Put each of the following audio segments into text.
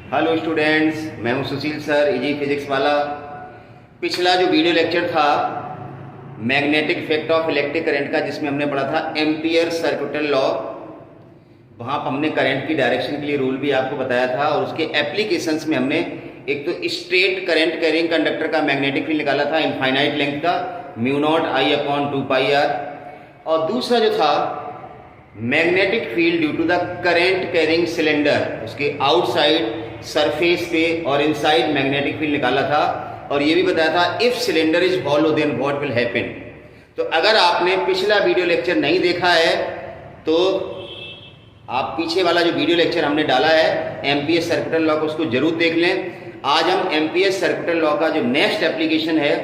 Hello students, मैं हूं सुशील sir, easy physics वाला। पिछला जो वीडियो लेक्चर था magnetic effect of electric current का, जिसमें हमने पढ़ा था एम्पियर सर्किटल लॉ, वहाँ पर हमने करंट की डायरेक्शन के लिए रूल भी आपको बताया था और उसके एप्लीकेशंस में हमने एक तो स्ट्रेट करंट कैरिंग कंडक्टर का मैग्नेटिक फील्ड निकाला था इनफाइनाइट लेंथ का mu naught I upon 2 pi R, और दूसरा जो था magnetic field due to the current carrying cylinder, उसके आउटसाइड सरफेस पे और इनसाइड मैग्नेटिक फील्ड निकाला था। और ये भी बताया था if cylinder is hollow then what will happen. तो अगर आपने पिछला वीडियो लेक्चर नहीं देखा है तो आप पीछे वाला जो वीडियो लेक्चर हमने डाला है एम्पियर सर्किटल लॉ को, उसको जरूर देख लें। आज हम एम्पियर सर्किटल लॉ का जो नेक्स्ट एप्लीकेशन है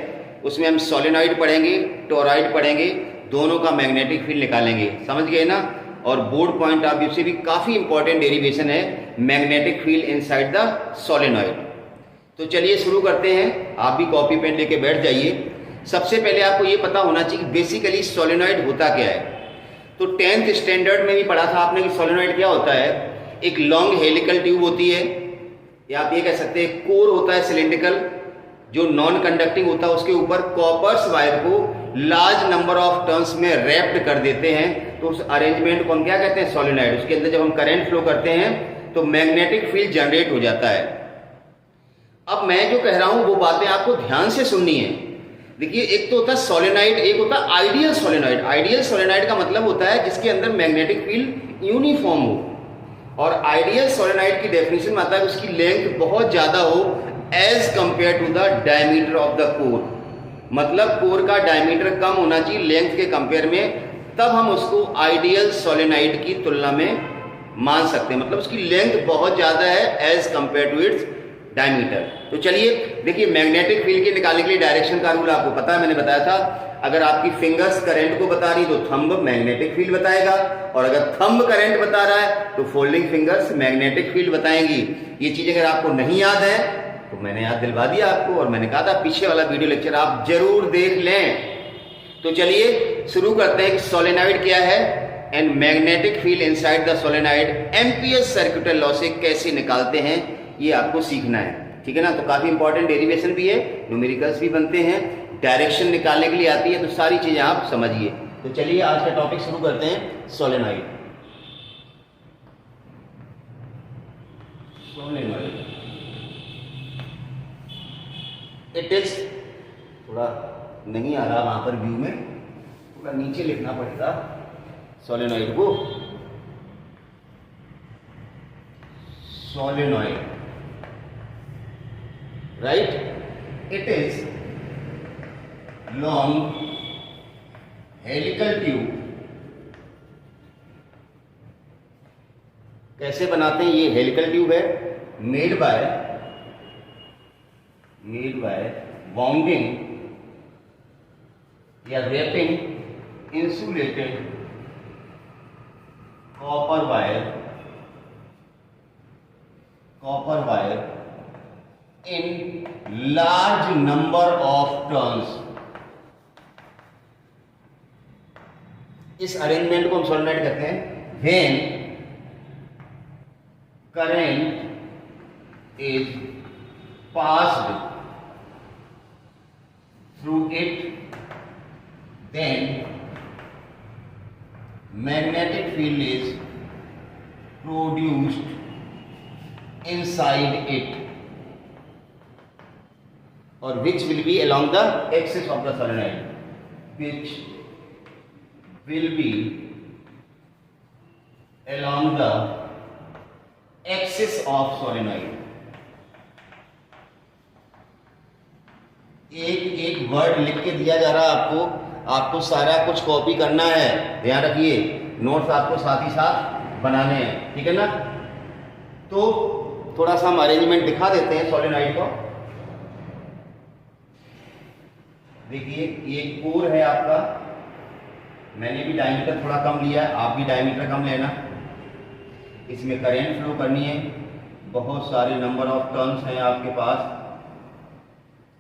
उसमें हम सोलेनॉइड पढ़ेंगे, टोरॉइड पढ़ेंगे, दोनों का मैग्नेटिक फील्ड निकालेंगे। समझ गए ना? और बोर्ड पॉइंट ऑफ व्यू से भी काफी इंपॉर्टेंट डेरिवेशन है magnetic field inside the solenoid. तो चलिए शुरू करते हैं। आप भी कॉपी पेन लेके बैठ जाइए। सबसे पहले आपको ये पता होना चाहिए कि बेसिकली सोलेनॉइड होता क्या है। तो 10th स्टैंडर्ड में भी पढ़ा था आपने कि सोलेनॉइड क्या होता है। एक लॉन्ग हेलिकल ट्यूब होती है, या आप ये कह सकते हैं कोर होता है सिलिंड्रिकल, जो नॉन कंडक्टिंग होता है। उसके ऊपर कॉपर्स वायर को लार्ज नंबर ऑफ टर्न्स में रैप्ड कर देते हैं, तो उस अरेंजमेंट को हम क्या कहते हैं, सोलेनॉइड। उसके अंदर जब हम करंट फ्लो करते हैं तो मैग्नेटिक फील्ड जनरेट हो जाता है। अब मैं जो कह रहा हूं वो बातें आपको ध्यान से सुननी है। देखिए, एक तो होता है सोलेनॉइड, एक होता है आइडियल सोलेनॉइड। आइडियल सोलेनॉइड का मतलब होता है जिसके अंदर मैग्नेटिक फील्ड यूनिफॉर्म हो, और आइडियल सोलेनॉइड की डेफिनेशन में आता है उसकी लेंथ बहुत ज्यादा हो as compared to the diameter of the core. मतलब कोर का डायमीटर कम होना चाहिए लेंथ के कंपेयर में, तब हम उसको आइडियल सोलेनॉइड की तुलना में मान सकते हैं। मतलब उसकी लेंथ बहुत ज्यादा है as compared to its diameter. तो चलिए देखिए, मैग्नेटिक फील्ड के निकालने के लिए डायरेक्शन का रूल आपको पता है, मैंने बताया था। अगर आपकी फिंगर्स करंट को बता रही तो थंब मैग्नेटिक फील्ड बताएगा, और अगर थंब करंट बता रहा है तो फोल्डिंग फिंगर्स मैग्नेटिक फील्ड बताएंगी। ये चीज अगर आपको नहीं याद है तो मैंने याद दिलवा दिया आपको, और मैंने कहा था पीछे वाला वीडियो लेक्चर आप जरूर देख लें। तो चलिए शुरू करते हैं कि सोलेनॉइड क्या है and magnetic field inside the solenoid ampere circuital law से कैसे निकालते हैं, ये आपको सीखना है। ठीक है ना? तो काफी इंपॉर्टेंट डेरिवेशन भी है, न्यूमेरिकल्स भी बनते हैं, डायरेक्शन निकालने के लिए आती है, तो सारी चीजें आप समझिए। तो चलिए आज का टॉपिक शुरू करते हैं, सोलेनॉइड। सोलेनॉइड इट इज, थोड़ा नहीं आ रहा वहां पर व्यू में, थोड़ा नीचे लिखना पड़ेगा सोलेनॉइड को। Solenoid, right, it is long helical tube. कैसे बनाते हैं? ये हेलिकल ट्यूब है, मेड बाय वाउंडिंग या wrapping insulated copper wire in large number of turns। इस अरेंजमेंट को हम सोलेनॉइड कहते हैं when current is passed through it, then magnetic field is produced inside it, or which will be along the axis of the solenoid, which will be along the axis of solenoid। एक word लिख के दिया जा रहा है आपको सारा कुछ कॉपी करना है, ध्यान रखिए। नोट्स आपको साथ ही साथ बनाने हैं, ठीक है ना? तो थोड़ा सा हम अरेंजमेंट दिखा देते हैं सोलेनॉइड को। देखिए, ये कोर है आपका, मैंने भी डायमीटर थोड़ा कम लिया है, आप भी डायमीटर कम लेना। इसमें करंट फ्लो करनी है, बहुत सारे नंबर ऑफ टर्न्स हैं आपके पास,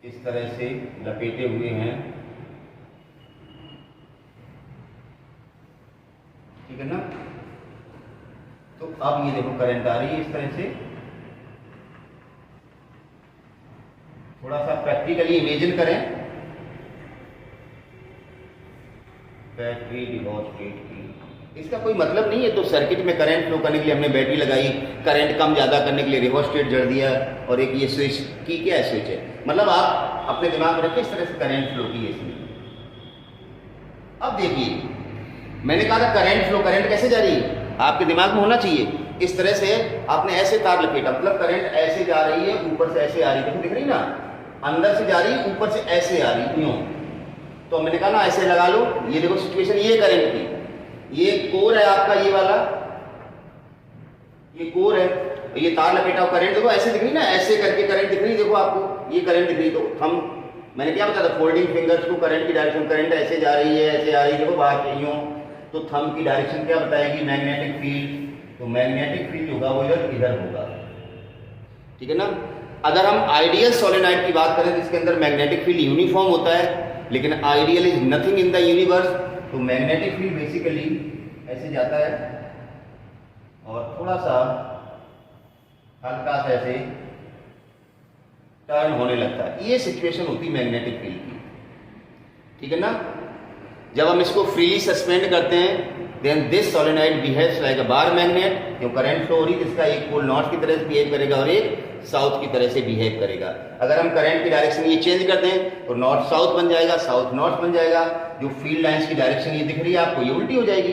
इस तरह से लपेटे हुए हैं, ठीक है ना? तो अब ये देखो करंट आ रही है इस तरह से, थोड़ा सा प्रैक्टिकली इमेजिन करें। बैटरी डिमॉन्स्ट्रेट की, इसका कोई मतलब नहीं है। तो सर्किट में करंट फ्लो करने के लिए हमने बैटरी लगाई, करंट कम ज़्यादा करने के लिए रिहोस्टेट जड़ दिया, और एक ये स्विच की क्या है, स्विच है। मतलब आप अपने दिमाग में रखिए इस तरह से करंट फ्लो की है इसमें। अब देखिए मैंने कहा था करंट फ्लो, करंट कैसे जा रही है आपके दिमाग में होना चाहिए। इस तरह से आपने ऐसे तार लपेटा, मतलब करंट ऐसे जा रही है, ऊपर से ऐसे आ रही है, दिख रही ना, अंदर से जा रही है, ऊपर से ऐसे आ रही है, यूं। तो मैंने कहा ना ऐसे लगा लो, ये देखो सिचुएशन ये करंट की, ये कोर है आपका, ये वाला ये कोर है, ये तार लपेटा करंट देखो ऐसे दिख रही ना, ऐसे करके करंट दिख रही, देखो आपको ये करंट दिख रही। तो हम मैंने क्या बताया था, फोल्डिंग फिंगर्स को करंट की डायरेक्शन, करंट ऐसे जा रही है, ऐसे आ रही है, देखो बाहर से यूं। तो थंब की डायरेक्शन क्या बताएगी, मैग्नेटिक फील्ड। तो मैग्नेटिक फील्ड होगा वो इधर होगा, ठीक है ना। अगर हम आइडियल सोलेनॉइड की बात करें तो इसके अंदर मैग्नेटिक फील्ड यूनिफॉर्म होता है, लेकिन ideal is nothing in the universe. तो मैग्नेटिक फील्ड बेसिकली ऐसे जाता है और थोड़ा सा हल्का सा ऐसे टर्न होने लगता है, ये सिचुएशन होती है मैग्नेटिक फील्ड की, ठीक है ना। जब हम इसको फ्रीली सस्पेंड करते हैं then this solenoid behaves like a bar magnet. जो करंट फ्लो हो रही है इसका एक पोल नॉर्थ की तरह से बिहेव करेगा और एक साउथ की तरह से बिहेव करेगा। अगर हम करंट की डायरेक्शन ये चेंज कर दें तो नॉर्थ साउथ बन जाएगा, साउथ नॉर्थ बन जाएगा। जो फील्ड लाइंस की डायरेक्शन ये दिख रही है आपको, ये उल्टी हो जाएगी।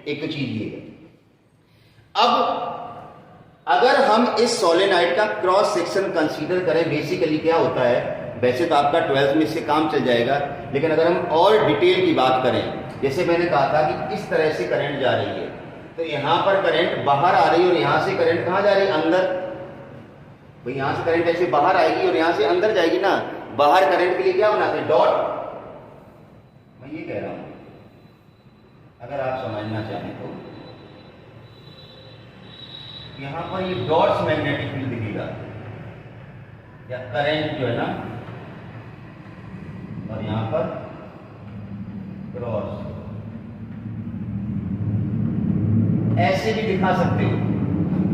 एक तो चीज ये है। अब अगर हम इस सोलेनॉइड का क्रॉस सेक्शन कंसीडर करें, बेसिकली क्या होता है, वैसे तो आपका 12th में इससे काम चल जाएगा, लेकिन अगर हम और डिटेल की बात करें, जैसे मैंने कहा था कि इस तरह से करंट जा रही है, तो यहां पर करंट बाहर आ रही है और यहां से करंट कहां जा रही है, अंदर। भाई यहां से करंट ऐसे बाहर आएगी और यहां से अंदर जाएगी ना। बाहर करंट के लिए क्या बनाते हैं, डॉट। मैं ये कह रहा हूं अगर आप समझना चाहें तो यहां पर ये डॉट्स मैग्नेटिक फील्ड दिखेगा, या करंट जो है ना, और यहां पर क्रॉस ऐसे भी दिखा सकते हो।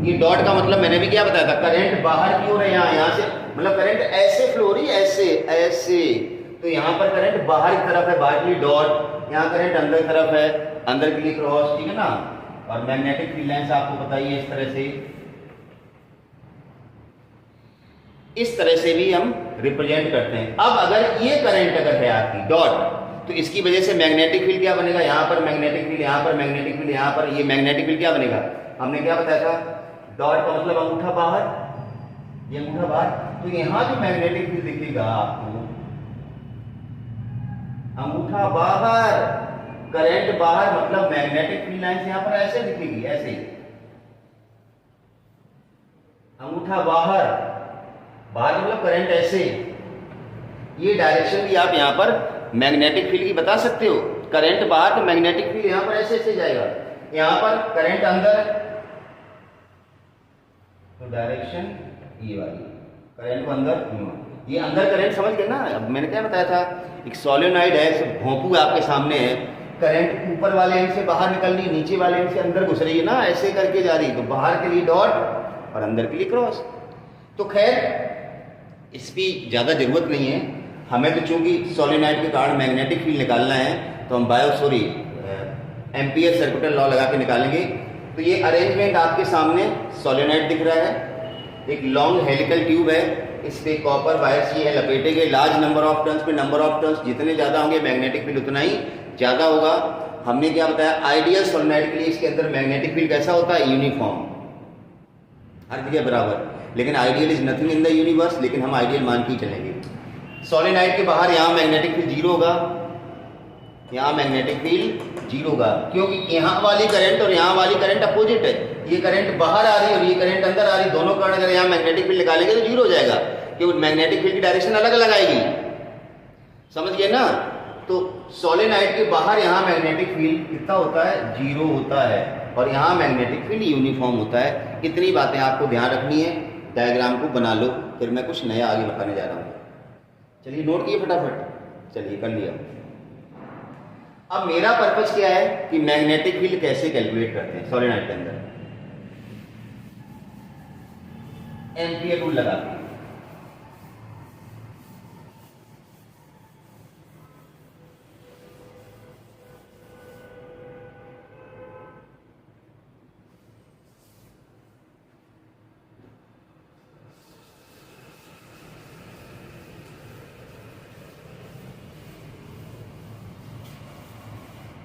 ये डॉट का मतलब मैंने भी क्या बताया था, करंट बाहर की ओर है, यहां से मतलब करंट ऐसे फ्लो हो रही है, ऐसे ऐसे। तो यहां पर करंट बाहर की तरफ है, बाहर के लिए डॉट, यहां करंट अंदर की तरफ है, अंदर के लिए क्रॉस, ठीक है ना। और मैग्नेटिक फील्ड लाइंस आपको बताइए इस तरह से भी हम रिप्रेजेंट करते हैं। अब अगर ये करंट अगर है आपकी डॉट, तो इसकी वजह से मैग्नेटिक फील्ड क्या बनेगा, यहां पर मैग्नेटिक फील्ड, यहां पर मैग्नेटिक फील्ड, यहां पर ये मैग्नेटिक फील्ड क्या बनेगा, हमने क्या बताया था, डॉट का मतलब अंगूठा बाहर, ये अंगूठा बाहर। तो यहां जो मैग्नेटिक फील्ड दिखेगा आपको, अंगूठा बाहर, करंट बाहर, मतलब मैग्नेटिक फील्ड लाइंस यहां पर ऐसे दिखेगी, ऐसे अंगूठा बाहर, बाहर मतलब करंट ऐसे। ये डायरेक्शन भी आप यहां पर मैग्नेटिक फील्ड की बता सकते हो। करंट बाहर तो मैग्नेटिक फील्ड यहां पर ऐसे ऐसे जाएगा, यहां पर करंट अंदर, तो डायरेक्शन ये वाली, करंट को अंदर, ये अंदर करंट समझ गए ना। अब मैंने क्या बताया था, एक सोलेनॉइड है, भोंपू आपके सामने है, करंट ऊपर वाले एंड से बाहर निकल रही है, नीचे वाले एंड से अंदर घुस रही है ना, ऐसे करके जा रही है। तो बाहर के लिए डॉट और अंदर के लिए क्रॉस। तो खैर इसकी ज़्यादा ज़रूरत नहीं है हमें, तो चूंकि सोलेनॉइड के कारण मैग्नेटिक फील्ड निकालना है तो हम एम्पियर सर्कुलर लॉ लगा के निकालेंगे। तो ये अरेंजमेंट आपके सामने सोलेनॉइड दिख रहा है, एक लॉन्ग हेलिकल ट्यूब है, इस पे कॉपर वायर्स ये है लपेटे गए, लार्ज नंबर ऑफ टर्न्स पे नंबर ऑफ टर्न्स जितने ज़्यादा होंगे मैग्नेटिक फील्ड उतना ही ज़्यादा होगा। हमने क्या बताया, आइडियल सोलेनॉइड के लिए इसके अंदर मैग्नेटिक फील्ड कैसा होता है, यूनिफॉर्म, हर जगह बराबर। लेकिन ideal is nothing in the universe, लेकिन हम आइडियल मान के ही चलेंगे। सोलेनॉइड के बाहर यहाँ मैग्नेटिक फील्ड जीरो होगा, यहाँ मैग्नेटिक फील्ड जीरो होगा, क्योंकि यहाँ वाली करंट और यहाँ वाली करंट अपोजिट है। ये करंट बाहर आ रही है और ये करंट अंदर आ रही है, दोनों करंट अगर यहाँ मैग्नेटिक फील्ड निकालेंगे तो जीरो हो जाएगा, क्योंकि मैग्नेटिक फील्ड की डायरेक्शन अलग अलग आएगी, समझ गए ना। तो सोलेनॉइड के बाहर यहाँ मैग्नेटिक फील्ड कितना होता है, जीरो होता है, और यहाँ मैग्नेटिक फील्ड यूनिफॉर्म होता है। इतनी बातें आपको ध्यान रखनी है, डायग्राम को बना लो, फिर मैं कुछ नया आगे बताने जा रहा हूँ। चलिए नोट किए फटाफट, चलिए कर लिया। अब मेरा पर्पस क्या है कि मैग्नेटिक फील्ड कैसे कैलकुलेट करते हैं सोलेनॉइड के अंदर, एम्पियर रूल लगाते हैं।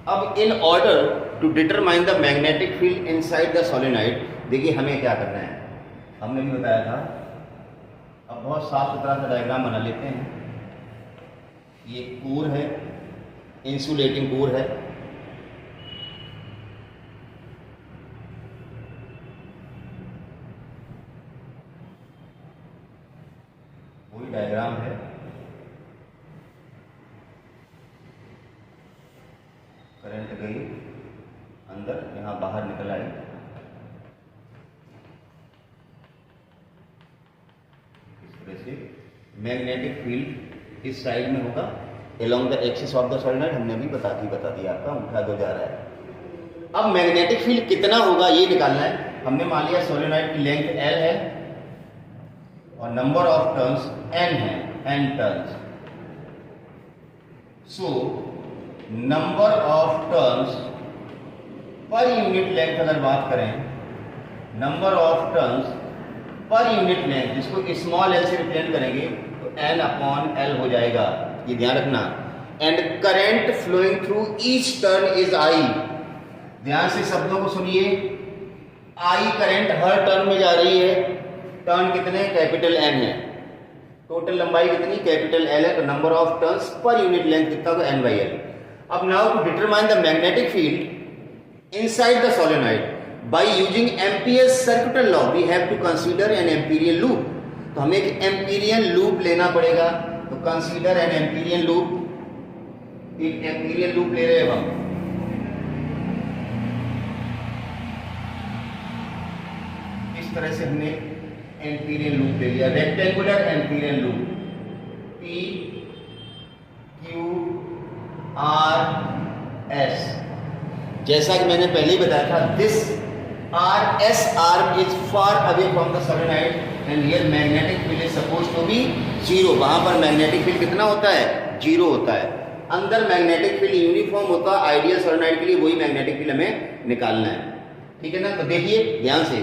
अब in order to determine the magnetic field inside the solenoid, देखिए हमें क्या करना है, हमने भी बताया था। अब बहुत साफ सुथरा सा डायग्राम बना लेते हैं। ये कोर है, इंसुलेटिंग कोर है, वही डायग्राम है। करंट गई अंदर, यहाँ बाहर निकल आई। इस तरह से मैग्नेटिक फील्ड इस साइड में होगा along the axis of the solenoid, हमने भी बता दिया आपका, उठा दो जा रहा है। अब मैग्नेटिक फील्ड कितना होगा ये निकालना है। हमने मान लिया सोलेनॉइड की लेंथ L है और नंबर ऑफ टर्न्स N है, N turns. So number of turns per unit length अगर बात करें, number of turns per unit length, जिसको स्मॉल l से रिप्रेजेंट करेंगे तो N/L हो जाएगा, ये ध्यान रखना। And current flowing through each turn is I, ध्यान से शब्दों को सुनिए। I करंट हर टर्न में जा रही है। टर्न कितने, कैपिटल N है। टोटल लंबाई कितनी, कैपिटल L है। तो number of turns per unit length कितना होगा, N/L। अब now to determine the magnetic field inside the solenoid by using Ampere's circular law we have to consider an amperial loop. तो हमें एक एम्पीरियल लूप लेना पड़ेगा। तो कंसीडर एन एम्पीरियल लूप, एक एम्पीरियल लूप ले रहे हैं हम। इस तरह से हमने एम्पीरियल लूप ले लिया, rectangular Amperian loop, P Q R S। जैसा कि मैंने पहले ही बताया था, this RS arm is far away from the solenoid and here magnetic field is supposed to be 0। वहां पर मैग्नेटिक फील्ड कितना होता है, 0 होता है। अंदर मैग्नेटिक फील्ड यूनिफॉर्म होता है आइडियल सोलेनॉइड के लिए, वही मैग्नेटिक फील्ड हमें निकालना है, ठीक है ना। तो देखिए ध्यान से,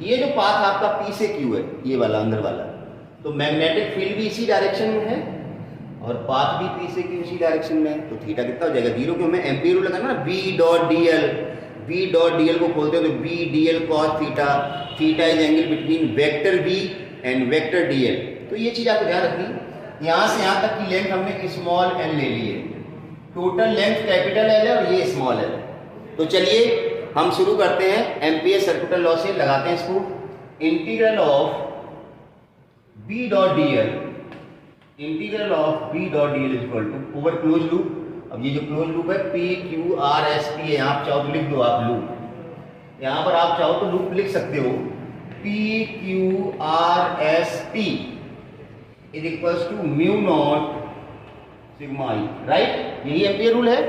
ये जो पाथ आपका P से Q है, ये वाला अंदर वाला, तो मैग्नेटिक फील्ड भी इसी डायरेक्शन में है और पाथ भी P से Q इसी डायरेक्शन में है। तो थीटा कितना हो जाएगा, 0, क्यों हमें एम्पीयर रूल लगाना ना, B डॉट डी एल को खोलते हो तो B dl cos theta, theta is angle between vector B and vector dl। तो ये चीज आपको ध्यान रखनी। यहां से यहां तक की लेंथ हमने स्मॉल n ले ली है, टोटल लेंथ कैपिटल L है और ये स्मॉल l है। तो चलिए हम शुरू करते हैं एम्पियर सर्कुलर लॉ से, लगाते हैं इसको। Integral of B dot dl, integral of B dot dl is equal to over close loop. अब ये जो क्लोज लूप है P Q R S T है, आप चाहो तो लिख दो आप लूप, यहां पर आप चाहो तो लूप लिख सकते हो, P Q R S T is equals to mu naught sigma I, right. यही एम्पियर रूल है।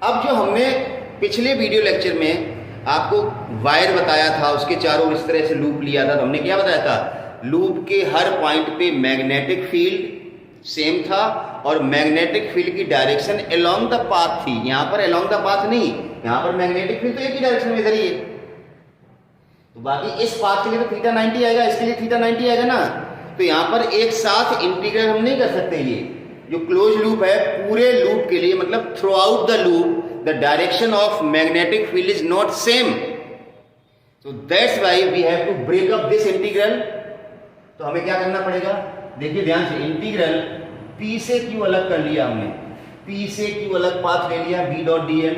अब जो हमने पिछले वीडियो लेक्चर में आपको वायर बताया था, उसके चारों इस तरह से लूप लिया था, तो हमने क्या बताया था, लूप के हर पॉइंट पे मैग्नेटिक फील्ड सेम था और मैग्नेटिक फील्ड की डायरेक्शन अलोंग द पाथ थी। यहां पर अलोंग द पाथ नहीं, यहां पर मैग्नेटिक फील्ड तो एक ही डायरेक्शन में इधर ही है। तो बाकी इस पाथ के लिए तो थीटा 90 आएगा, इसके लिए थीटा 90 आएगा ना। तो यहां पर एक साथ इंटीग्रल हम नहीं कर सकते। ये जो क्लोज लूप है, पूरे लूप के लिए मतलब throughout the loop the direction of magnetic field is not same, so that's why we have to break up this integral. तो हमें क्या करना पड़ेगा, देखिए ध्यान से, इंटीग्रल P से Q अलग कर लिया हमने, P से Q अलग पाथ ले लिया B dot dl,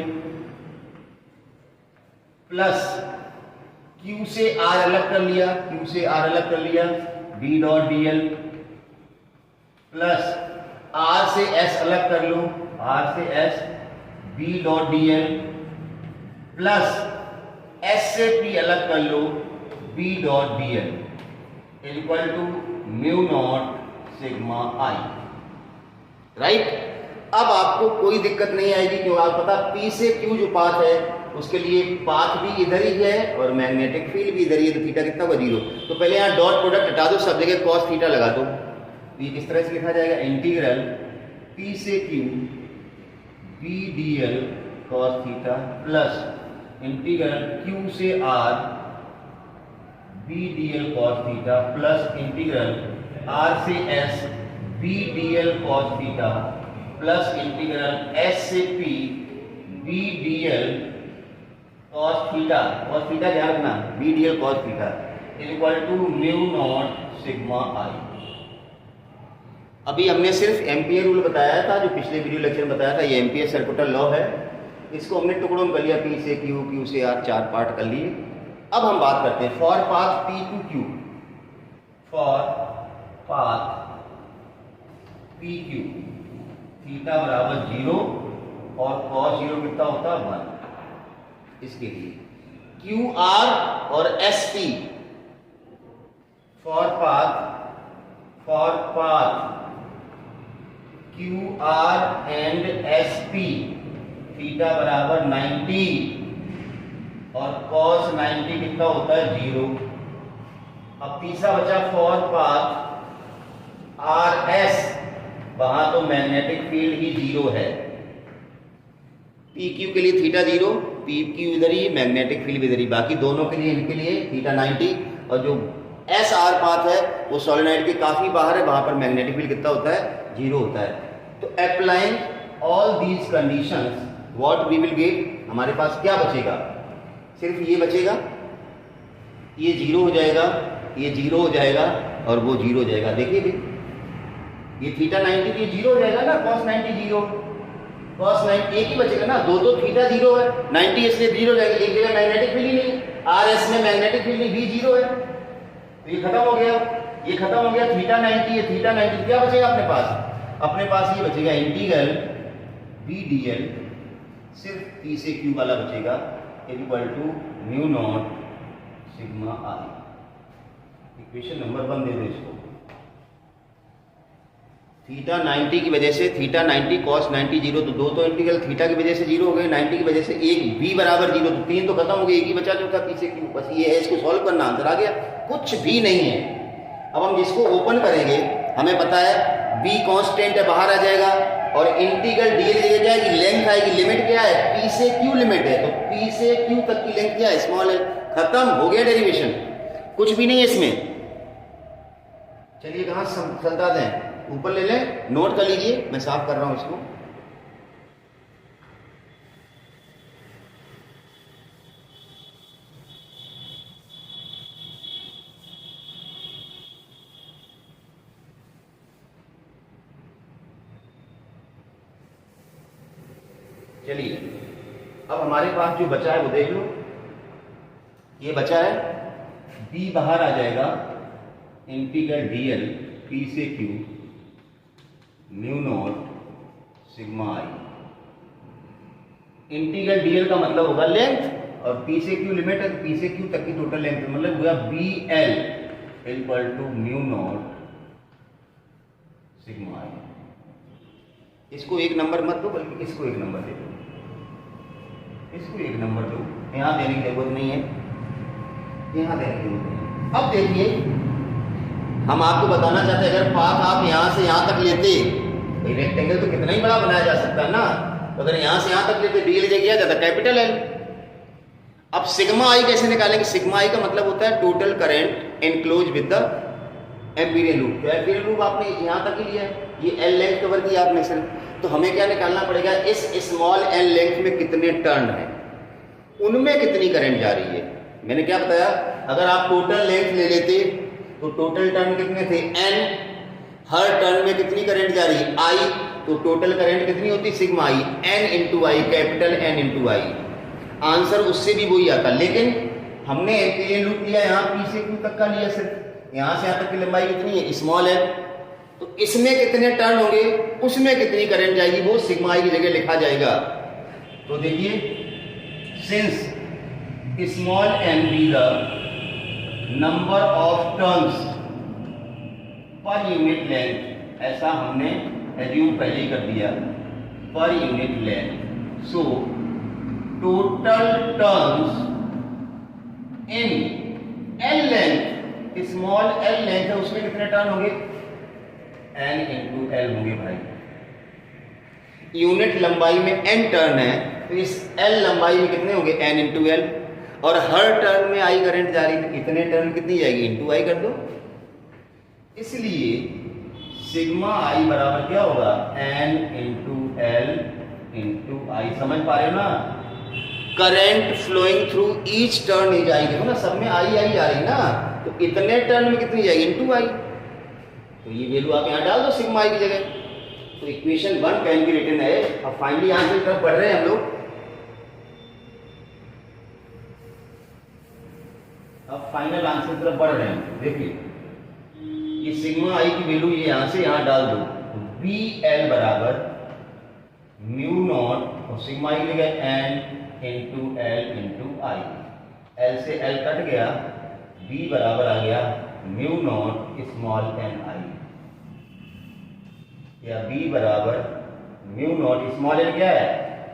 plus Q से R अलग कर लिया, Q से R अलग कर लिया B dot dl, plus R से S अलग कर लो, R से S B dot dl, plus S से P अलग कर लो B dot dl equal to mu naught sigma I, right. अब आपको कोई दिक्कत नहीं आएगी, क्यों, आपको पता P से Q जो पाथ है उसके लिए पाथ भी इधर ही है और मैग्नेटिक फील्ड भी इधर ही है, तो थीटा कितना होगा 0। तो पहले यहाँ डॉट प्रोडक्ट हटा दो, सब जगह cos थीटा लगा दो। तो ये किस तरह से लिखा जाएगा, इंटीग्रल P से Q B dl cos theta plus integral Q से R B dl cos theta plus integral R से S B dl cos theta plus integral S से P B D L cos theta ध्यान रखना, B D L cos theta is equal to mu naught sigma I. अभी हमने सिर्फ ampere rule बताया था, जो पिछले वीडियो लेक्चर में बताया था, ये एम्पियर सर्कुलर लॉ है। इसको हमने टुकड़ों में कर लिया, पी से क्यू, क्यू से आर, 4 पार्ट कर लिए। अब हम बात करते हैं for path P to Q, for path P Q theta बराबर 0 और कॉस 0 कितना होता है 1। इसके लिए क्यू आर और S P for path Q R and S P theta बराबर 90 और cos 90 कितना होता है 0। अब तीसरा बचा फॉर पाथ आर एस, वहां तो मैग्नेटिक फील्ड ही 0 है। पी क्यू के लिए थीटा 0, पी क्यू इधर ही, मैग्नेटिक फील्ड इधर ही, बाकी दोनों के लिए इनके लिए थीटा 90। और जो एस आर पाथ है वो सोलेनॉइड के काफी बाहर है, वहां पर मैग्नेटिक फील्ड कितना होता है 0 होता है। तो applying all these conditions what we will get, हमारे पास क्या बचेगा, सिर्फ ये बचेगा, ये 0 हो जाएगा, ये 0 हो जाएगा और वो 0 हो जाएगा। देखिए ये थीटा 90 ये 0 हो जाएगा ना, cos 90 0, cos 90 एक ही बचेगा ना, दो तो थीटा 0 है, 90 इसलिए 0 हो जाएगा, एक जगह मैग्नेटिक फील्ड ही नहीं, आर एस में मैग्नेटिक फील्ड नहीं, भी 0 है, तो ये खत्म हो गया, ये खत्म हो गया। थीटा 90 है, थीटा 90 क्या बचेगा अपने पास, अपने पास ये बचेगा इंटीग्रल बी डी एल, सिर्फ पी से क्यू वाला बचेगा, equal to mu naught sigma I. Equation number 1 दे दो इसको। थीटा 90 की वजह से, थीटा 90 cos 90 0, तो दो तो इंटीग्रल थीटा की वजह से 0 हो गए, 90 की वजह से एक, b बराबर 0, तो 3 तो खत्म हो गए, एक ही बचा जो था पी से क्यू, बस ये है, इसको सॉल्व करना, आंसर आ गया, कुछ भी नहीं है। अब हम जिसको ओपन करेंगे, हमें पता है b कांस्टेंट है, बाहर आ जाएगा और इंटीग्रल डी ले जाएगी, लेंथ आएगी, लिमिट क्या है p से q लिमिट है, तो p से q तक की लेंथ क्या है स्मॉल है, खत्म हो गया डेरिवेशन, कुछ भी नहीं है इसमें। चलिए कहां समझा दें, ऊपर ले लें, नोट कर लीजिए, मैं साफ कर रहा हूं इसको। चलिए अब हमारे पास जो बचा है वो देख लो, ये बचा है b बाहर आ जाएगा, इंटीग्रल dl p से q म्यू नॉट सिग्मा आई। इंटीग्रल dl का मतलब होगा लेंथ और p से q लिमिट है, तो p से q तक की टोटल लेंथ मतलब हुआ bl equal to mu naught sigma I. इसको एक नंबर मत दो, बल्कि इसको एक नंबर दे दो, इसको एक नंबर दो, यहां देने की जरूरत नहीं है, यहां देने की जरूरत नहीं है। अब देखिए हम आपको बताना चाहते हैं, अगर पाथ आप यहां से यहां तक लेते, भाई रेक्टेंगल तो कितना ही बड़ा बनाया जा सकता है ना, तो अगर यहां से यहां तक लेते डी ले गया जाता कैपिटल एल। अब सिग्मा आई कैसे निकालेंगे, सिग्मा आई का मतलब होता है total current enclose with the Amperian loop. तो एम्पीरियल लूप आपने यहां तक ही लिया है, ये एल लेंथ कवर की आपने सिर्फ, तो हमें क्या निकालना पड़ेगा, इस स्मॉल एल लेंथ में कितने टर्न है, उनमें कितनी करंट जा रही है। मैंने क्या बताया, अगर आप टोटल लेंथ ले लेते तो टोटल टर्न कितने थे n, हर टर्न में कितनी करंट जा रही है i, तो टोटल करंट कितनी होती सिग्मा आई, n इंटू आई, कैपिटल N इंटू आई। आंसर उससे भी वही आता, लेकिन हमने एम्पीरियल लूप लिया, यहाँ p से q तक का लिया, सिर्फ यहाँ से यहाँ तक की लंबाई कितनी है स्मॉल है, तो इसमें कितने टर्न होंगे, उसमें कितनी करंट जाएगी, वो सिग्मा आई की जगह लिखा जाएगा। तो देखिए, since small n be the number of turns per unit length, ऐसा हमने एज्यूम पहले ही कर दिया, पर unit length, so total turns in L length, small L length है उसमें कितने टर्न होंगे, n इंटू एल होंगे भाई। यूनिट लंबाई में n टर्न है, तो इस l लंबाई में कितने होंगे n इंटू एल, और हर टर्न में आई करंट जा रही है, इतने टर्न कितनी जाएगी इंटू आई कर दो। इसलिए सिग्मा आई बराबर क्या होगा n into L into I. समझ पा रहे हो ना? Current flowing through each turn is I. देखो ना सब में आई आई जा रही ना, तो इतने टर्न में कितनी जाएगी? इंटू आई। तो ये वैल्यू आप यहाँ डाल दो सिग्मा आई की जगह। तो इक्वेशन 1 कैन बी रिटन है। अब फाइनली आंसर की तरफ बढ़ रहे हैं हम लोग। अब फाइनल आंसर की तरफ बढ़ रहे हैं। देखिए ये सिग्मा आई की वैल्यू ये यहाँ से यहाँ डाल दो। बी एल बराबर म्यू नॉट और सिग्मा आई की जगह N into L into I. L से एल कट गया, बी बराबर आ गया mu naught small N I, या बी बराबर म्यू नॉट स्मॉल एन क्या है?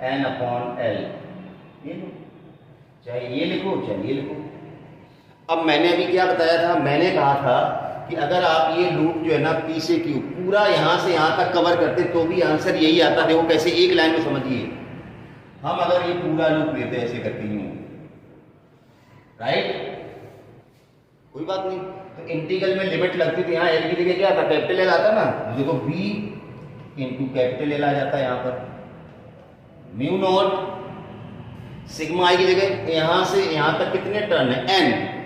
N upon L. ये लो, चाहे ये लिखो चाहे ये लिखो। अब मैंने अभी क्या बताया था? मैंने कहा था कि अगर आप ये लूप जो है ना पी से क्यू पूरा यहाँ से यहाँ तक कवर करते तो भी आंसर यही आता। देखो कैसे, एक लाइन में समझिए। हम अगर ये पूरा लूप लेते ऐसे करते ही राइट, कोई बात नहीं, तो इंटीग्रल में लिमिट लगती थी। यहाँ एल की जगह क्या था? कैपिटल एल आता ना। देखो बी इंटू कैपिटल एल आ जाता है यहाँ पर। म्यू नॉट सिग्मा आई की जगह यहाँ से यहाँ तक कितने टर्न है? एन,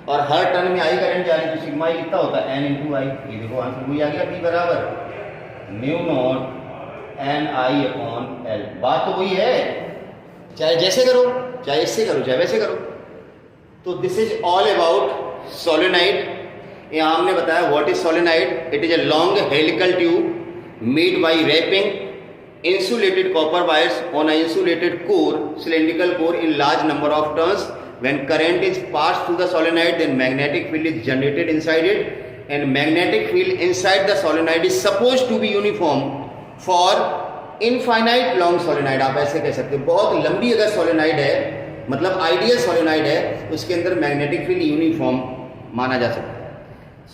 और हर टर्न में आई करंट जा रही है, तो सिग्मा आई कितना होता है? एन इंटू आई। ये देखो आंसर वही आ गया, बी बराबर mu not an I upon L. बात तो वही है, चाहे जैसे करो, चाहे इससे करो, चाहे वैसे करो। तो this is all about solenoid. यहाँ हमने बताया what is solenoid. It is a long helical tube made by wrapping insulated copper wires on a insulated core, cylindrical core in large number of turns. When current is passed through the solenoid, then magnetic field is generated inside it, and magnetic field inside the solenoid is supposed to be uniform for infinite long solenoid. आप ऐसे कह सकते हो, बहुत लंबी अगर solenoid है, मतलब आइडियल solenoid है, उसके अंदर magnetic field यूनिफॉर्म माना जा सकता है।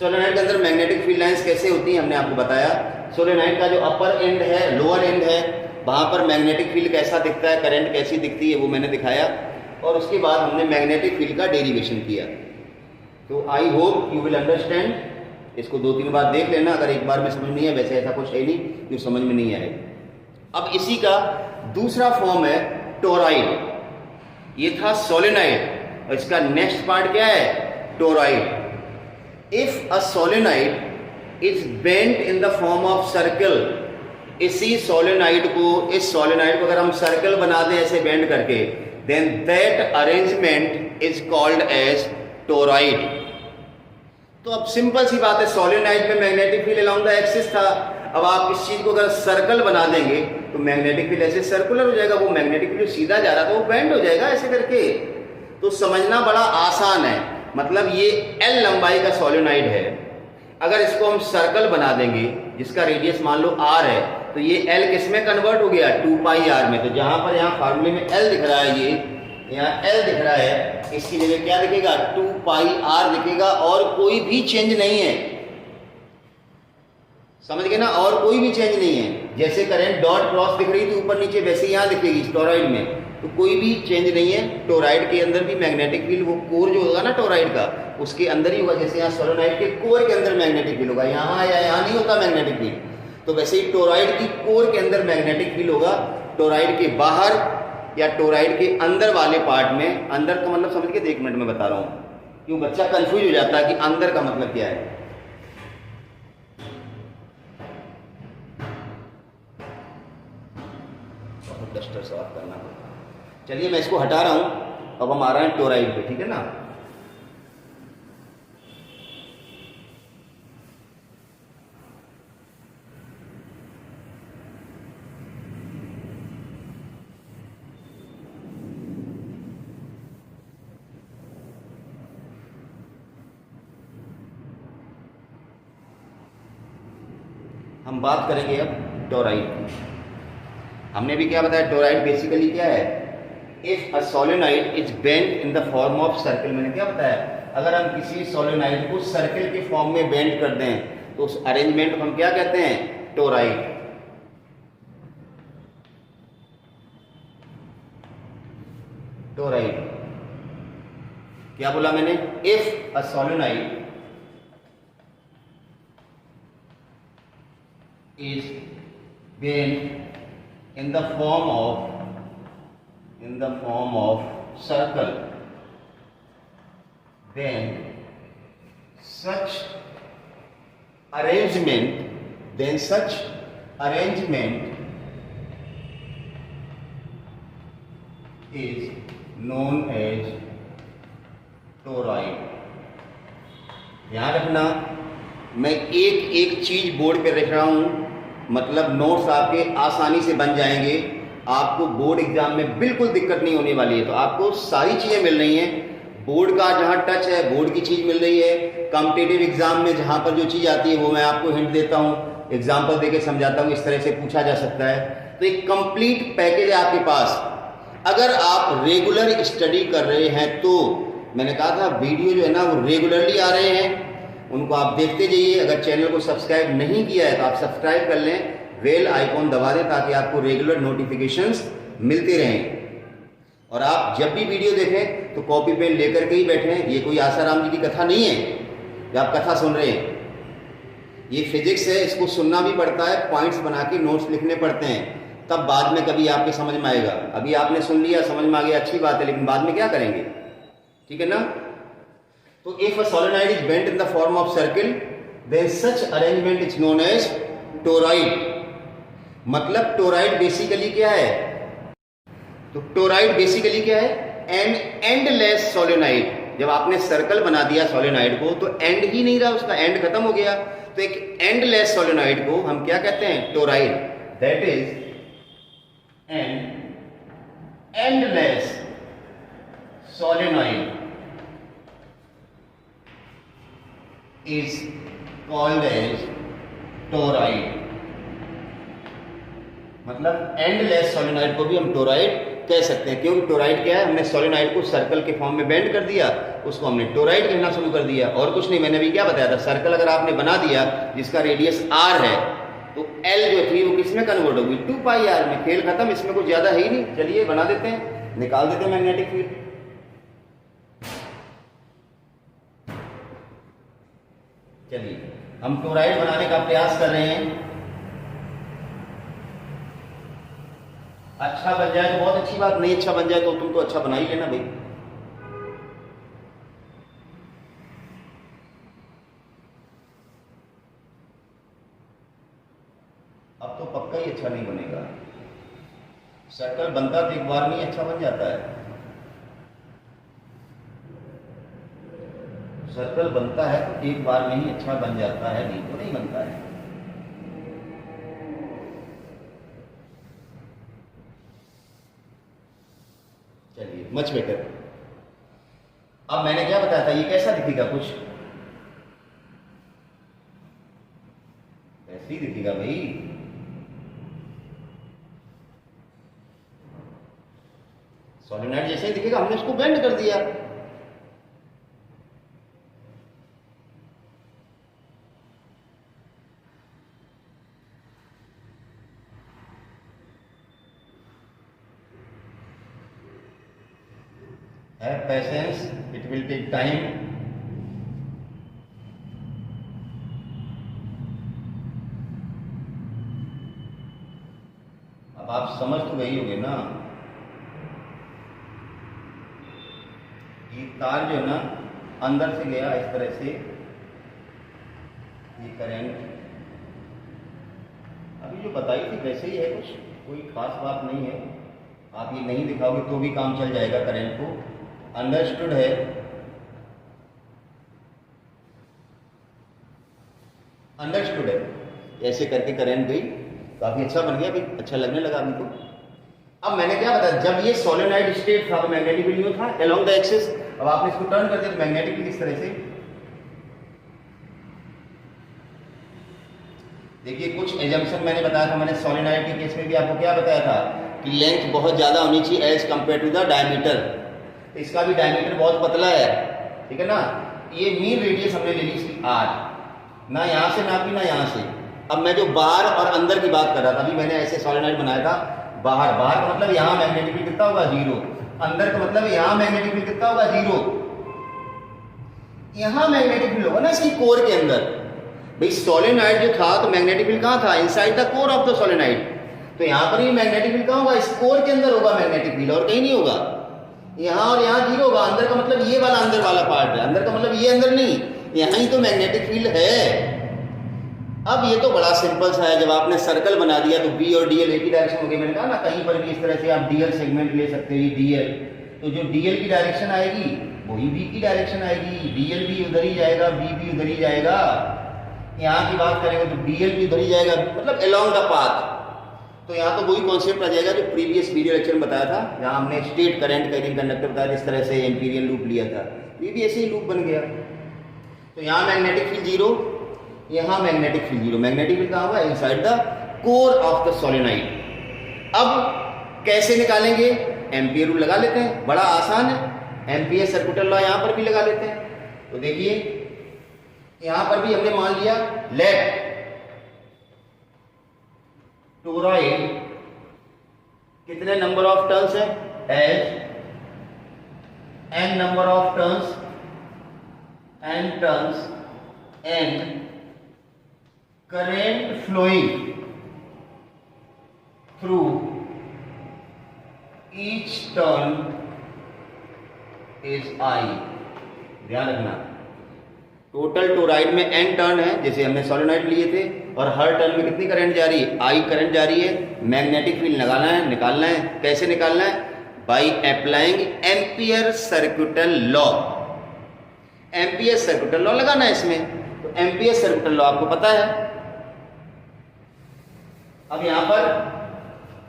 solenoid के अंदर magnetic field lines कैसे होती हैं हमने आपको बताया। सोलेनाइड का जो अपर एंड है, लोअर एंड है, वहां पर मैग्नेटिक फील्ड कैसा दिखता है, करंट कैसी दिखती है, वो मैंने दिखाया। और उसके बाद हमने मैग्नेटिक फील्ड का डेरिवेशन किया। तो I hope you will understand. इसको 2-3 बार देख लेना, अगर एक बार में समझ नहीं है, वैसे ऐसा कुछ है नहीं जो समझ में नहीं आए। अब इसी का दूसरा फॉर्म है टोरॉइड। ये था सोलेनाइड और इसका नेक्स्ट पार्ट क्या है? Toroid. If a solenoid is bent in the form of circle, इसी सोलेनाइड को, इस सोलेनाइड को अगर हम सर्कल बना दें ऐसे बेंड करके, then that arrangement is called as toroid. तो अब सिंपल सी बात है, सोलेनाइड में magnetic field along the axis था। अब आप इस चीज को अगर सर्कल बना देंगे तो मैग्नेटिक फील्ड ऐसे सर्कुलर हो जाएगा, वो मैग्नेटिक फील्ड सीधा जा रहा था वो बेंड हो जाएगा ऐसे करके। तो समझना बड़ा आसान है। मतलब ये एल लंबाई का सोलेनाइड है, अगर इसको हम सर्कल बना देंगे जिसका रेडियस मान लो r है, तो ये l किस में कन्वर्ट हो गया? 2 पाई r में। तो जहां पर यहाँ फार्मूले में l दिख रहा है, ये यहाँ l दिख रहा है, इसकी जगह क्या दिखेगा? 2 पाई r दिखेगा, और कोई भी चेंज नहीं है। समझ गए ना? और कोई भी चेंज नहीं है। जैसे करंट डॉट क्रॉस दिख रही थी ऊपर नीचे, वैसे यहाँ दिखेगी टोरॉइड में, तो कोई भी चेंज नहीं है। टोरॉइड के अंदर भी मैग्नेटिक फील्ड, वो कोर जो होगा ना टोरॉइड का, उसके अंदर ही होगा। जैसे यहाँ सोलेनॉइड के कोर के अंदर मैग्नेटिक फील्ड होगा, यहाँ या यहाँ नहीं होता मैग्नेटिक फील्ड। तो वैसे ही टोरॉइड की कोर के अंदर मैग्नेटिक फील्ड होगा। टोरॉइड के बाहर या टोरॉइड के अंदर वाले पार्ट में, अंदर का मतलब समझ के 1 मिनट में बता रहा हूँ, क्यों बच्चा कंफ्यूज हो जाता है कि अंदर का मतलब क्या है। डस्टर साफ करना होगा। चलिए मैं इसको हटा रहा हूं, अब हम आ रहे हैं टोरॉइड पे, ठीक है ना। हम बात करेंगे अब टोरॉइड की। हमने भी क्या बताया, टोरॉइड बेसिकली क्या है? If a solenoid is bent in the form of circle. मैंने क्या बताया? अगर हम किसी सोलेनॉइड को सर्कल के फॉर्म में बेंड कर दें तो उस अरेंजमेंट को हम क्या कहते हैं? टोरॉइड। टोरॉइड क्या बोला मैंने? If a solenoid is bent in the form of circle, then such arrangement is known as toroid. ध्यान रखना, मैं एक एक चीज बोर्ड पे रख रहा हूं, मतलब नोट्स आपके आसानी से बन जाएंगे, आपको बोर्ड एग्जाम में बिल्कुल दिक्कत नहीं होने वाली है। तो आपको सारी चीजें मिल रही हैं, बोर्ड का जहां टच है बोर्ड की चीज मिल रही है, कॉम्पिटिटिव एग्जाम में जहां पर जो चीज आती है वो मैं आपको हिंट देता हूं, एग्जाम्पल देके समझाता हूं, इस तरह से पूछा जा सकता है। तो एक कंप्लीट पैकेज है आपके पास। अगर आप रेगुलर स्टडी कर रहे हैं तो मैंने कहा था वीडियो जो है ना वो रेगुलरली आ रहे हैं, उनको आप देखते जाइए। अगर चैनल को सब्सक्राइब नहीं किया है तो आप सब्सक्राइब कर लें, बेल आइकॉन दबा दें ताकि आपको रेगुलर नोटिफिकेशंस मिलते रहें। और आप जब भी वीडियो देखें तो कॉपी पेन लेकर के ही बैठें। ये कोई आसाराम जी की कथा नहीं है जो आप कथा सुन रहे हैं, ये फिजिक्स है, इसको सुनना भी पड़ता है, पॉइंट्स बना के नोट्स लिखने पड़ते हैं, तब बाद में कभी आपके समझ में आएगा। अभी आपने सुन लिया, समझ में आ गया, अच्छी बात है, लेकिन बाद में क्या करेंगे, ठीक है ना। तो if a solenoid is bent in the form of circle then such arrangement is known as toroid. मतलब टोरॉइड बेसिकली क्या है, तो टोरॉइड बेसिकली क्या है, एन एंडलेस सोलेनॉइड। जब आपने सर्कल बना दिया सोलेनॉइड को तो एंड ही नहीं रहा, उसका एंड खत्म हो गया। तो एक एंडलेस सोलेनॉइड को हम क्या कहते हैं, toroid. That is an endless solenoid is called as toroid। मतलब एंडलेस सोलेनॉइड को भी हम टोरॉइड कह सकते हैं, क्योंकि टोरॉइड क्या है, हमने सोलेनॉइड को सर्कल के फॉर्म में बेंड कर दिया, उसको हमने टोरॉइड कहना शुरू कर दिया, और कुछ नहीं। मैंने अभी क्या बताया था, सर्कल अगर आपने बना दिया जिसका रेडियस r है तो l जो थी वो किस में कन्वर्ट होगी, 2πr में। खेल खत्म, इसमें कुछ ज्यादा है ही नहीं। चलिए बना देते हैं, निकाल देते हैं मैग्नेटिक फील्ड। चलिए हम टोरॉइड बनाने का प्रयास कर रहे हैं। अच्छा बन जाए तो बहुत अच्छी बात, नहीं अच्छा बन जाए तो तुम तो अच्छा बना ही लेना भाई। अब तो पक्का ही अच्छा नहीं बनेगा। सर्कल बनता तो एक बार में ही अच्छा बन जाता है, सर्कल बनता है तो एक बार में ही अच्छा बन जाता है, नहीं तो नहीं बनता है। चलिए मच बेटर। अब मैंने क्या बताया था, ये कैसा दिखेगा, कुछ ऐसे ही दिखेगा भाई। सोलेनॉइड जैसे ही दिखेगा, हमने उसको बेंड कर दिया। Have patience, it will take time। अब आप समझ तो गई होंगे ना, ये तार जो है ना अंदर से गया इस तरह से, ये करंट अभी जो बताई थी वैसे ही है, कुछ कोई खास बात नहीं है। आप ये नहीं दिखाओगे तो भी काम चल जाएगा करंट को। अंडरस्टूड है। अंडरस्टूड है, ऐसे करके करंट गई, काफी अच्छा बन गया, अभी अच्छा लगने लगा अभी तो। अब मैंने क्या बताया, जब ये सोलेनॉइड स्टेट था तो मैग्नेटिक फील्ड था अलोंग द एक्सिस। अब आपने इसको टर्न कर दिया तो मैग्नेटिक फील्ड इस तरह से, देखिए कुछ एजम्पशन मैंने बताया था। मैंने सोलेनॉइड के केस में भी आपको क्या बताया था कि लेंथ बहुत ज्यादा होनी चाहिए as compared to the diameter. इसका भी डायमीटर बहुत पतला है, ठीक है ना। ये मीन रेडियस हमने ले ली इसकी r, ना यहाँ से नापी ना यहाँ से। अब मैं जो बाहर और अंदर की बात कर रहा था, अभी मैंने ऐसे सोलेनॉइड बनाया था, बाहर का मतलब यहाँ मैग्नेटिक फील्ड कितना होगा, 0। अंदर का मतलब यहाँ मैग्नेटिक फील्ड कितना होगा, 0। यहाँ मैग्नेटिक फील्ड होगा ना इसकी कोर के अंदर। भाई सोलेनॉइड जो था तो मैग्नेटिक फील्ड कहाँ था, inside the core of the solenoid. तो यहाँ पर भी मैग्नेटिक फील्ड कहाँ होगा? इस कोर के अंदर होगा मैग्नेटिक फील्ड, और कहीं नहीं होगा। यहाँ और यहाँ जीरो होगा। अंदर का मतलब ये वाला अंदर वाला पार्ट है, अंदर का मतलब ये अंदर नहीं, यहाँ ही तो मैग्नेटिक फील्ड है। अब ये तो बड़ा सिंपल सा है, जब आपने सर्कल बना दिया तो बी और डीएल एक ही डायरेक्शन हो गई। मैंने कहा ना कहीं पर भी इस तरह से आप डीएल सेगमेंट ले सकते हो, ये डीएल, तो जो डीएल की डायरेक्शन आएगी वही बी की डायरेक्शन आएगी, डीएल भी उधर ही जाएगा, बी भी उधर ही जाएगा। यहाँ की बात करेंगे तो डीएल भी उधर ही जाएगा, मतलब अलोंग द पाथ। तो यहाँ तो वही कॉन्सेप्ट आ जाएगा जो प्रीवियस वीडियो लेक्चर में बताया था, जहाँ हमने स्टेट करंट कैरिंग कंडक्टर बताया, जिस तरह से एम्पीरियल लूप लिया था, ये भी ऐसे ही लूप बन गया। तो यहाँ मैग्नेटिक फील्ड जीरो, यहाँ magnetic field zero. Magnetic field कहाँ होगा? Inside the core of the solenoid. अब कैसे निकालेंगे? एम्पियर रूल लगा लेते हैं, बड़ा आसान है। एम्पियर सर्कुलर लॉ यहाँ पर भी लगा लेते हैं। तो देखिए यहाँ पर भी हमने मान लिया लेट टोरॉइड कितने नंबर ऑफ टर्न्स है? As n number of turns, n turns, and current flowing through each turn is I। ध्यान रखना, टोटल टोराइड में n टर्न है, जैसे हमने सोलेनॉइड लिए थे, और हर टर्न में कितनी करंट जा रही है? I करंट जा रही है। मैग्नेटिक फील्ड लगाना है, निकालना है। कैसे निकालना है? By applying ampere circular law. Ampere circular law लगाना है इसमें। तो एम्पियर सर्कुलर लॉ आपको पता है। अब यहां पर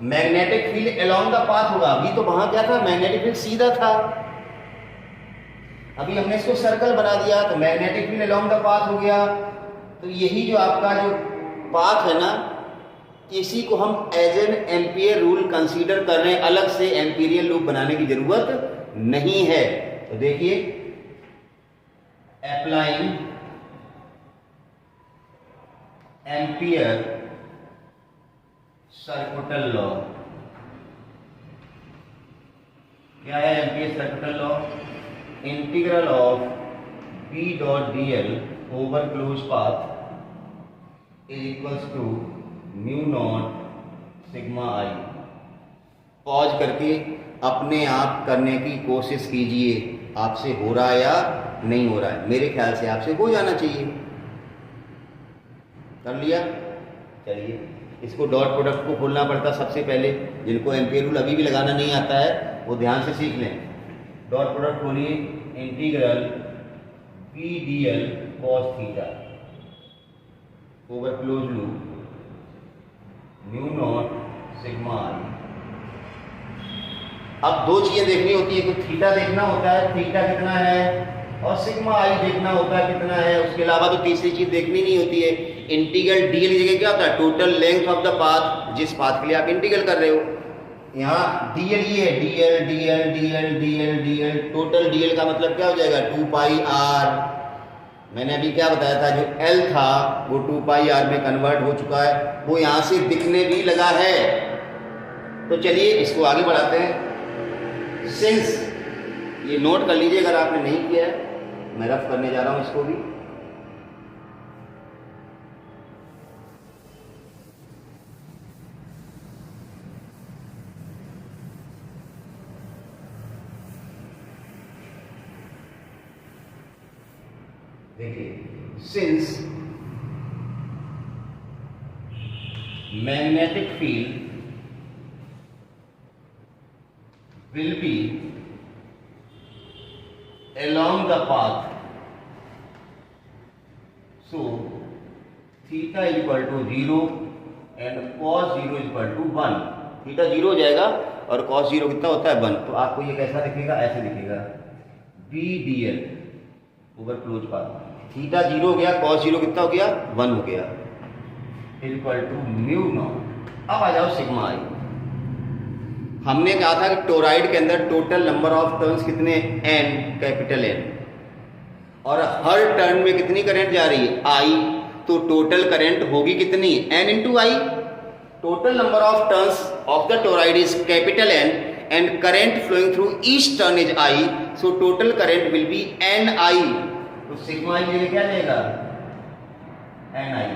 magnetic field along the path होगा। अभी तो वहां क्या था? मैग्नेटिक फील्ड सीधा था। अभी हमने इसको सर्कल बना दिया तो magnetic field along the path हो गया। तो यही जो आपका जो पाथ है ना, इसी को हम as an Ampere rule consider कर रहे हैं। अलग से एम्पीरियल लूप बनाने की जरूरत नहीं है। तो देखिए अप्लाइंग एम्पियर सर्कुलर लॉ। क्या है Ampere circular law? Integral of B dot D L over close path is equals to mu naught sigma I. Pause करके अपने आप करने की कोशिश कीजिए, आपसे हो रहा है या नहीं हो रहा है। मेरे ख्याल से आपसे हो जाना चाहिए। कर लिया? चलिए इसको डॉट प्रोडक्ट को खोलना पड़ता सबसे पहले। जिनको एम्पियर रूल अभी भी लगाना नहीं आता है वो ध्यान से सीख लें। डॉट प्रोडक्ट खोलिए, integral P D L cos theta over close loop mu naught sigma I. अब दो चीजें देखनी होती है, कुछ थीटा देखना होता है, थीटा कितना है, और सिग्मा आई देखना होता है कितना है। उसके अलावा तो तीसरी चीज देखनी नहीं होती है। इंटीग्रल डीएल की जगह क्या होता है? Total length of the path, जिस पाथ के लिए आप इंटीग्रल कर रहे हो। यहाँ डीएल ये है, DL DL DL DL DL. Total DL का मतलब क्या हो जाएगा? 2 पाई आर। मैंने अभी क्या बताया था, जो एल था वो 2 पाई आर में कन्वर्ट हो चुका है, वो यहाँ से दिखने भी लगा है। तो चलिए इसको आगे बढ़ाते हैं। सिंस, ये नोट कर लीजिए अगर आपने नहीं किया है, मैं रफ करने जा रहा हूं इसको भी। देखिए, since magnetic field will be along the path, so theta is equal to 0 and cos 0 is equal to 1। Theta 0 हो जाएगा और cos 0 कितना होता है? 1। तो आपको ये कैसा दिखेगा? ऐसे दिखेगा, B D L over close path. Theta 0 हो गया, cos 0 कितना हो गया? 1 हो गया, is equal to mu naught. अब आ जाओ सिग्मा आई। हमने कहा था कि टोराइड के अंदर टोटल नंबर ऑफ टर्न्स कितने? n, कैपिटल N, और हर टर्न में कितनी करंट जा रही है? I। तो टोटल करंट होगी कितनी? n into I. Total number of turns of the toroid is capital N and current flowing through each turn is I, so total current will be Ni। तो sigma I जगह क्या लेगा? Ni।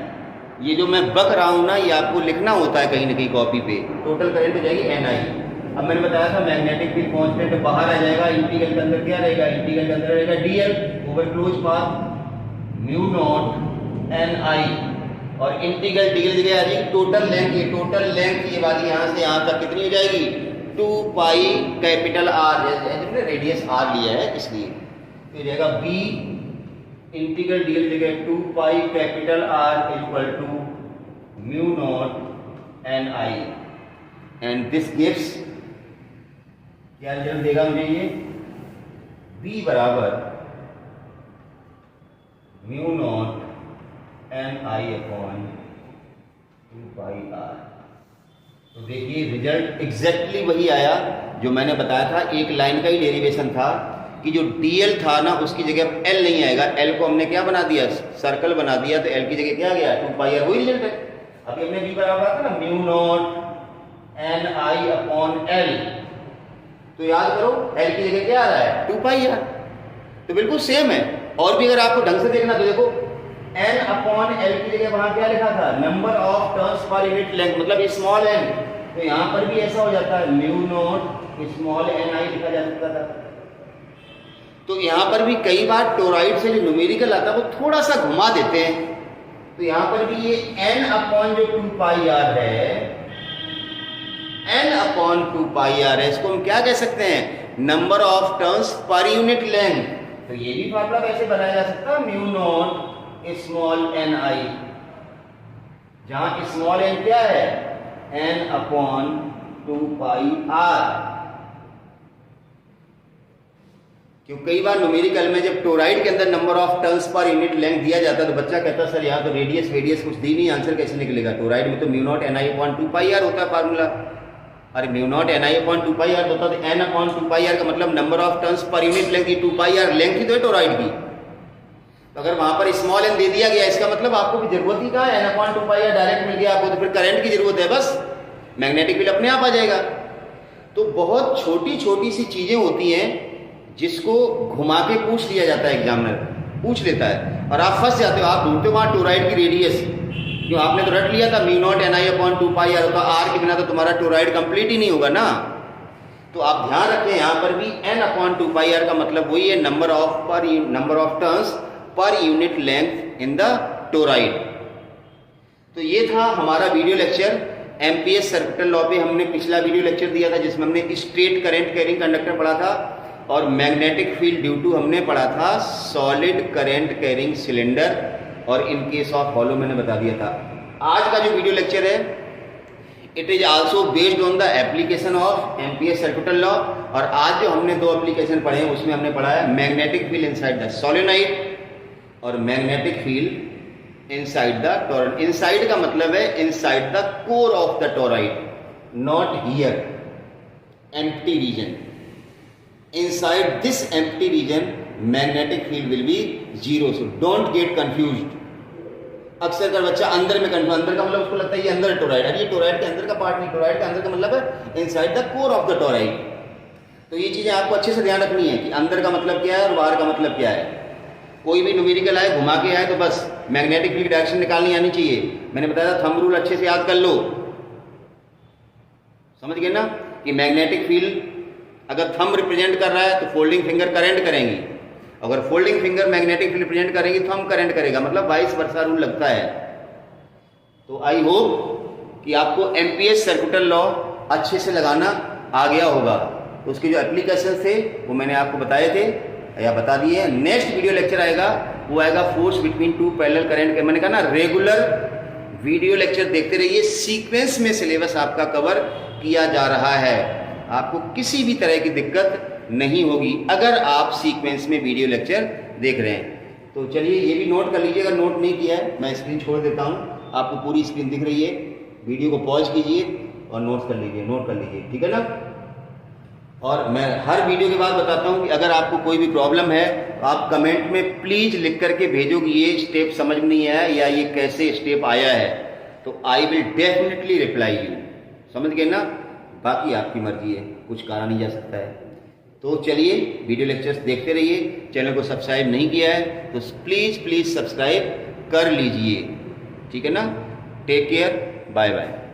ये जो मैं बक रहा हूँ ना, ये आपको लिखना होता है कहीं ना कहीं कॉपी पे। टोटल करंट हो जाएगी NI। अब मैंने बताया था मैग्नेटिक फील्ड कांस्टेंट बाहर आ जाएगा, इंटीग्रल के अंदर क्या रहेगा, इंटीग्रल के अंदर रहेगा dl over close path mu naught NI, और इंटीग्रल dl जगह आ जाएगी टोटल लेंथ। ये टोटल लेंथ ये वाली यहाँ से यहाँ तक कितनी हो जाएगी, 2 पाई कैपिटल R, जैसे रेडियस R लिया है इसलिए तो ये जाएगा b इंटीग्रल dl जगह 2 pi capital R equal to mu naught NI, and this gives क्या रिजल्ट देगा मुझे ये, b बराबर mu naught NI upon 2 pi R। तो देखिए रिजल्ट एग्जैक्टली वही आया जो मैंने बताया था, एक लाइन का ही डेरिवेशन था कि जो dl था ना उसकी जगह l नहीं आएगा, l को हमने क्या बना दिया, सर्कल बना दिया, तो l की जगह क्या गया 2 पाई R, वही रिजल्ट है। अभी हमने b बराबर था ना mu naught NI upon l, तो याद करो l की जगह क्या आ रहा है 2 पाई R, तो बिल्कुल सेम है। और भी अगर आपको ढंग से देखना तो देखो n अपॉन l की जगह वहां क्या लिखा था, number of turns per unit length, मतलब स्मॉल n, तो यहाँ पर भी ऐसा हो जाता है म्यू नॉट स्मॉल NI लिखा जा सकता था। तो यहाँ पर भी कई बार टोराइड से जो न्यूमेरिकल आता है वो थोड़ा सा घुमा देते हैं, तो यहाँ पर भी ये n अपॉन जो 2 पाई R है, n अपॉन 2 पाई R है, इसको हम क्या कह सकते हैं, number of turns per unit length. तो ये भी फार्मूला कैसे बनाया जा सकता है, म्यू नॉट स्मॉल NI, जहां स्मॉल n क्या है, n अपॉन 2 पाई R। क्यों कई बार न्यूमेरिकल में जब टोराइड के अंदर number of turns per unit length दिया जाता है तो बच्चा कहता है सर यहाँ तो रेडियस कुछ दी नहीं, आंसर कैसे निकलेगा, टोराइड में तो mu naught NI upon 2 pi R होता है फार्मूला। अरे mu naught NI upon 2 pi R होता है, तो n अपॉन 2 पाई R का मतलब number of turns per unit length, 2 pi R length ही तो है टोराइड की। तो अगर वहां पर स्मॉल n दे दिया गया, इसका मतलब आपको भी जरूरत ही कहा है, n upon 2 pi R direct मिल गया आपको, तो फिर करंट की जरूरत है, बस मैग्नेटिक फील्ड अपने आप आ जाएगा। तो बहुत छोटी छोटी सी चीजें होती हैं जिसको घुमा के पूछ लिया जाता है, एग्जामिनर पूछ लेता है और आप फंस जाते हो, आप ढूंढते हो वहां टोराइड की रेडियस, क्यों आपने तो रट लिया था mu naught NI upon 2 pi R होता, R के बिना तो तुम्हारा टोराइड कंप्लीट ही नहीं होगा ना। तो आप ध्यान रखें यहाँ पर भी n अपॉन 2 पाई R का मतलब वही है, number of turns per unit length in the toroid. तो ये था हमारा video lecture amperes circuital law पे। हमने पिछला वीडियो लेक्चर दिया था जिसमें हमने स्ट्रेट करंट कैरिंग कंडक्टर पढ़ा था, और मैग्नेटिक फील्ड ड्यू टू हमने पढ़ा था सॉलिड करंट कैरिंग सिलेंडर, और इन केस ऑफ हॉलो मैंने बता दिया था। आज का जो वीडियो लेक्चर है it is also based on the application of amperes circuital law, और आज जो हमने 2 एप्लीकेशन पढ़े हैं उसमें हमने पढ़ा है magnetic field inside the solenoid और magnetic field inside the toroid. Inside का मतलब है inside the core of the toroid, not here empty region. Inside this empty region magnetic field will be 0, so don't get confused। अक्सर कर बच्चा अंदर में confuse, अंदर का मतलब उसको लगता है ये अंदर टोराइड, अरे ये टोराइड के अंदर का पार्ट नहीं, टोराइड के अंदर का मतलब है inside the core of the toroid. तो ये चीजें आपको अच्छे से ध्यान रखनी है कि अंदर का मतलब क्या है और बाहर का मतलब क्या है। कोई भी न्यूमेरिकल आए घुमा के आए तो बस मैग्नेटिक फील्ड डायरेक्शन निकालनी आनी चाहिए। मैंने बताया था थंब रूल अच्छे से याद कर लो, समझ गए ना कि मैग्नेटिक फील्ड अगर थंब रिप्रेजेंट कर रहा है तो फोल्डिंग फिंगर करंट करेंगी, अगर folding finger magnetic field represent करेंगी थंब करंट करेगा, मतलब वाइस वर्सा रूल लगता है। तो आई होप कि आपको एम्पियर्स सर्किटल लॉ अच्छे से लगाना आ गया होगा। तो उसके जो एप्लीकेशन थे वो मैंने आपको बताए थे या बता दिए। नेक्स्ट वीडियो लेक्चर आएगा वो आएगा फोर्स बिटवीन 2 पैरेलल करंट। मैंने कहा ना रेगुलर वीडियो लेक्चर देखते रहिए, सीक्वेंस में सिलेबस आपका कवर किया जा रहा है, आपको किसी भी तरह की दिक्कत नहीं होगी अगर आप सीक्वेंस में वीडियो लेक्चर देख रहे हैं। तो चलिए ये भी नोट कर लीजिए, अगर नोट नहीं किया है मैं स्क्रीन छोड़ देता हूँ, आपको पूरी स्क्रीन दिख रही है, वीडियो को पॉज कीजिए और नोट कर लीजिए, ठीक है ना। और मैं हर वीडियो के बाद बताता हूँ कि अगर आपको कोई भी प्रॉब्लम है तो आप कमेंट में प्लीज़ लिख करके भेजो कि ये स्टेप समझ में नहीं आया या ये कैसे स्टेप आया है, तो I will definitely reply you, समझ गए ना। बाकी आपकी मर्जी है, कुछ कहा नहीं जा सकता है। तो चलिए वीडियो लेक्चर्स देखते रहिए, चैनल को सब्सक्राइब नहीं किया है तो प्लीज़ सब्सक्राइब कर लीजिए, ठीक है ना। Take care, bye bye.